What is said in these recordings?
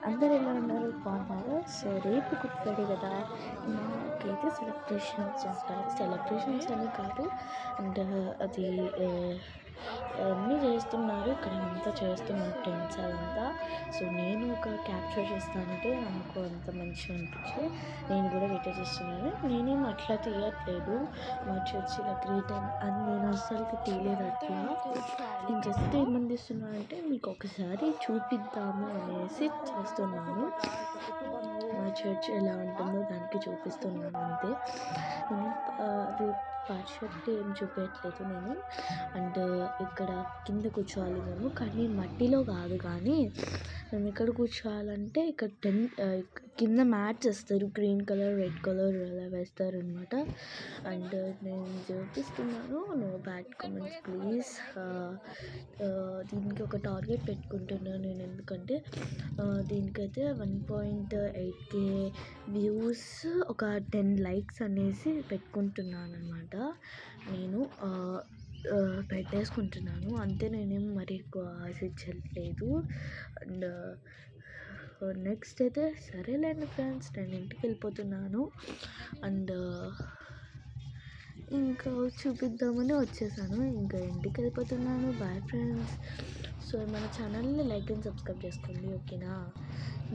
అందరూ ఎలా ఉన్నారు? బాగున్నారా? సో రేపు గుడ్ ఫ్రైడే కదా! మాకైతే సెలబ్రేషన్స్ ఉంటాయి. సెలబ్రేషన్స్ అని కాదు, అండ్ అది అన్నీ చేస్తున్నారు. ఇక్కడ అంతా చేస్తున్నారు టెంట్స్ అదంతా. సో నేను ఒక క్యాప్చర్ చేస్తా అంటే నాకు అంత మంచిగా అనిపించి నేను కూడా వీడియో చేస్తున్నాను. నేనేం అట్లా తీయట్లేదు, మా చర్చిలో గ్రేట్ అని నేను అస్సలుకి తీయలేదు అట్లా. నేను జస్ట్ ఏమని తీస్తున్నాను అంటే మీకు ఒకసారి చూపిద్దాము అనేసి చేస్తున్నాను. మా చర్చ్ ఎలా ఉంటుందో దానికి చూపిస్తున్నాను అంతే. నేను అది పార్షియాలిటీ ఏం చూపించట్లేదు నేను. అండ్ ఇక్కడ కింద కూర్చోవాలి మేము, కానీ మట్టిలో కాదు. కానీ మేము ఎక్కడ కూర్చోవాలంటే ఇక్కడ కింద మ్యాట్స్ వేస్తారు, గ్రీన్ కలర్, రెడ్ కలర్ అలా వేస్తారు అనమాట. అండ్ నేను చూపిస్తున్నాను, నో బ్యాడ్ కామెంట్స్ ప్లీజ్. దీనికి ఒక టార్గెట్ పెట్టుకుంటున్నాను నేను, ఎందుకంటే దీనికైతే 1.8K వ్యూస్, ఒక 10 లైక్స్ అనేసి పెట్టుకుంటున్నాను అనమాట. నేను పెట్టేసుకుంటున్నాను అంతే, నేనేం మరి ఎక్కువ ఆశించట్లేదు. అండ్ నెక్స్ట్ అయితే సరేలేండి ఫ్రెండ్స్, నేను ఇంటికి వెళ్ళిపోతున్నాను. అండ్ ఇంకా చూపిద్దామని వచ్చేసాను, ఇంకా ఇంటికి వెళ్ళిపోతున్నాను. Bye friends. సో మన ఛానల్ని లైక్ అండ్ సబ్స్క్రైబ్ చేసుకోండి, ఓకేనా?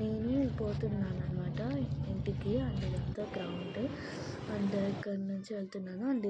నేను పోతున్నాను అనమాట ఇంటికి. అండ్ ఇదంతా గ్రౌండ్, అండ్ ఇక్కడ నుంచి వెళ్తున్నాను. అండ్